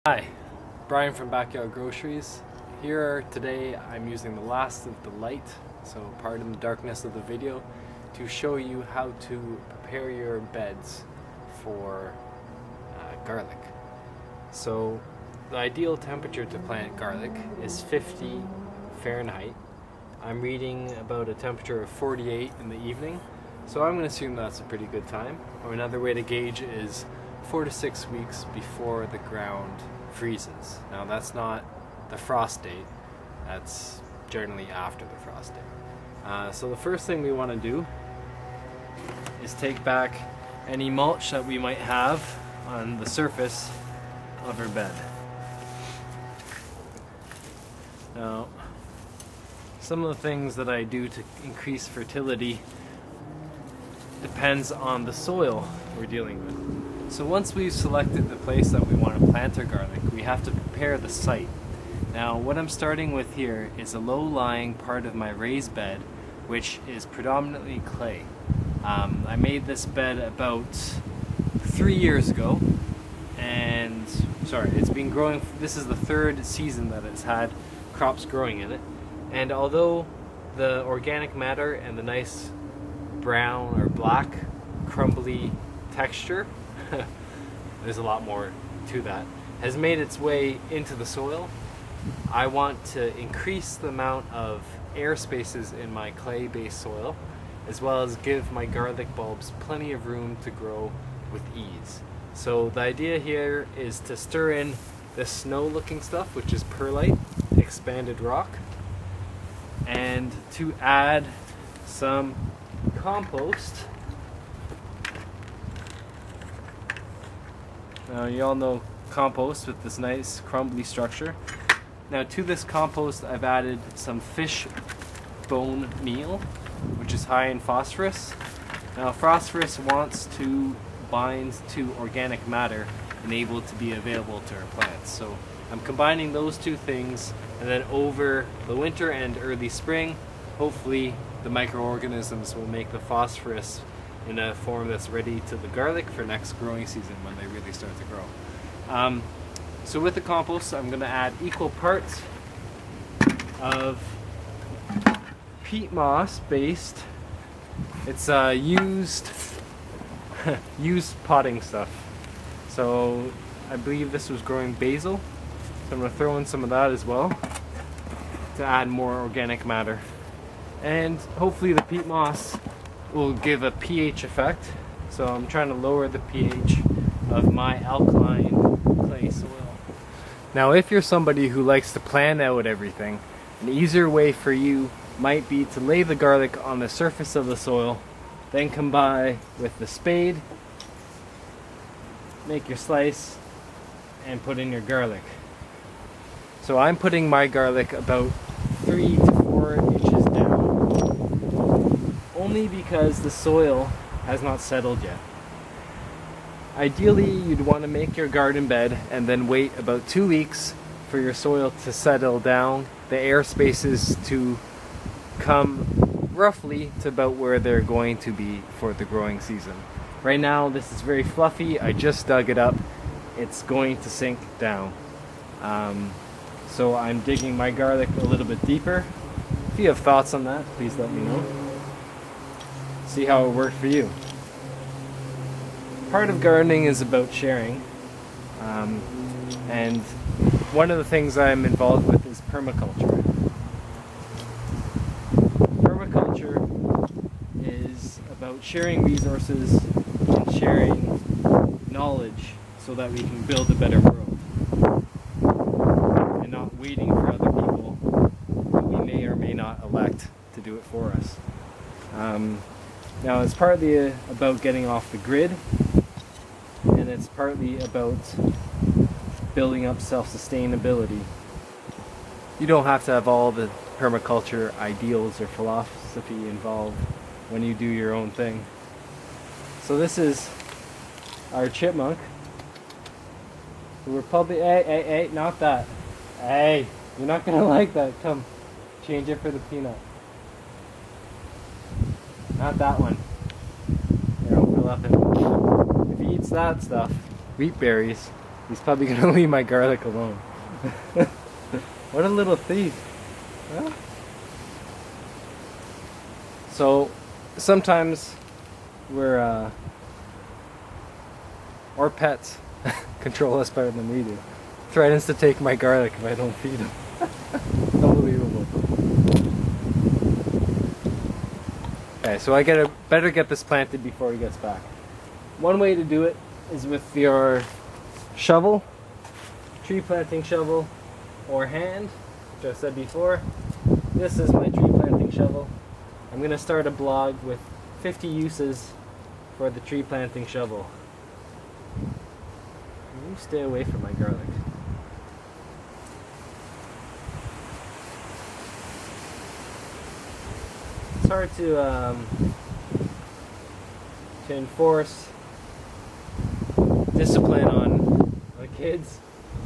Hi, Brian from Backyard Groceries. Here today I'm using the last of the light, so pardon the darkness of the video, to show you how to prepare your beds for garlic. So the ideal temperature to plant garlic is 50 Fahrenheit. I'm reading about a temperature of 48 in the evening, so I'm going to assume that's a pretty good time. Or another way to gauge is 4 to 6 weeks before the ground freezes. Now that's not the frost date, that's generally after the frost date. So the first thing we want to do is take back any mulch that we might have on the surface of our bed. Now, some of the things that I do to increase fertility depends on the soil we're dealing with. So once we've selected the place that we want to plant our garlic, we have to prepare the site. Now what I'm starting with here is a low-lying part of my raised bed, which is predominantly clay. I made this bed about 3 years ago, and it's been growing. This is the third season that it's had crops growing in it, and although the organic matter and the nice brown or black crumbly texture, there's a lot more to that, has made its way into the soil, I want to increase the amount of air spaces in my clay-based soil, as well as give my garlic bulbs plenty of room to grow with ease. So the idea here is to stir in this snow-looking stuff, which is perlite, expanded rock, and to add some compost. Now you all know compost with this nice crumbly structure. Now to this compost I've added some fish bone meal, which is high in phosphorus. Now phosphorus wants to bind to organic matter and able to be available to our plants. So I'm combining those two things, and then over the winter and early spring, hopefully the microorganisms will make the phosphorus in a form that's ready to the garlic for next growing season when they really start to grow. So with the compost, I'm going to add equal parts of peat moss based. It's used potting stuff. So I believe this was growing basil, so I'm going to throw in some of that as well to add more organic matter. And hopefully the peat moss will give a pH effect, so I'm trying to lower the pH of my alkaline clay soil. Now if you're somebody who likes to plan out everything, an easier way for you might be to lay the garlic on the surface of the soil, then come by with the spade, make your slice, and put in your garlic. So I'm putting my garlic about 3 to 4 inches down, only because the soil has not settled yet. Ideally, you'd want to make your garden bed and then wait about 2 weeks for your soil to settle down, the air spaces to come roughly to about where they're going to be for the growing season. Right now, this is very fluffy. I just dug it up. It's going to sink down. So I'm digging my garlic a little bit deeper. If you have thoughts on that, please let me know. See how it worked for you. Part of gardening is about sharing, and one of the things I'm involved with is permaculture. Permaculture is about sharing resources and sharing knowledge so that we can build a better world, and not waiting for other people who we may or may not elect to do it for us. Now it's partly about getting off the grid, and it's partly about building up self-sustainability. You don't have to have all the permaculture ideals or philosophy involved when you do your own thing. So this is our chipmunk. We're probably, hey, not that. Hey, you're not gonna like that. Come, change it for the peanut. Not that one. Here, I'll fill up in. If he eats that stuff, wheat berries, He's probably gonna leave my garlic alone. What a little thief. Huh? So sometimes our pets control us better than we do. Threatens to take my garlic if I don't feed him. Unbelievable. Okay, so I better get this planted before he gets back. One way to do it is with your shovel, tree planting shovel, or hand, which I said before. This is my tree planting shovel. I'm going to start a blog with 50 uses for the tree planting shovel. You stay away from my garlic. It's hard to enforce discipline on the kids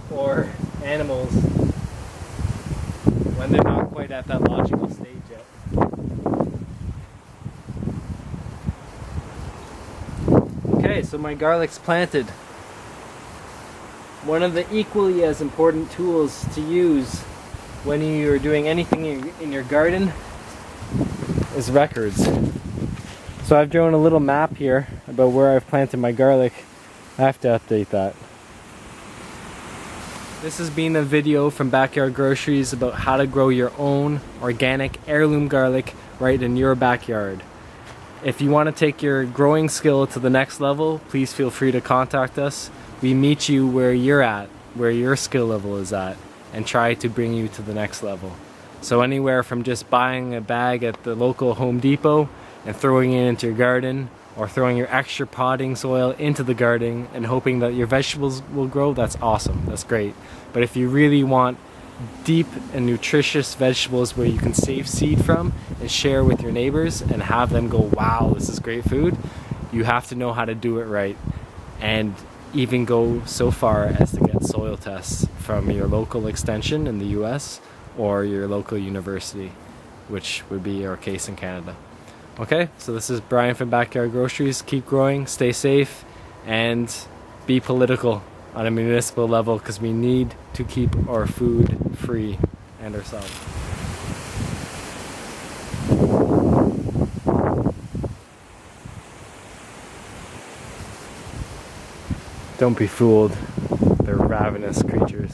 or animals when they're not quite at that logical stage yet. Okay, so my garlic's planted. One of the equally as important tools to use when you're doing anything in your garden is records. So I've drawn a little map here about where I've planted my garlic. I have to update that. This has been a video from Backyard Groceries about how to grow your own organic heirloom garlic right in your backyard. If you want to take your growing skill to the next level, please feel free to contact us. We meet you where you're at, where your skill level is at, and try to bring you to the next level. So anywhere from just buying a bag at the local Home Depot and throwing it into your garden, or throwing your extra potting soil into the garden and hoping that your vegetables will grow, that's awesome, that's great. But if you really want deep and nutritious vegetables where you can save seed from and share with your neighbors and have them go, wow, this is great food, you have to know how to do it right, and even go so far as to get soil tests from your local extension in the US or your local university, which would be our case in Canada. Okay, so this is Brian from Backyard Groceries. Keep growing, stay safe, and be political on a municipal level, because we need to keep our food free and ourselves. Don't be fooled. They're ravenous creatures.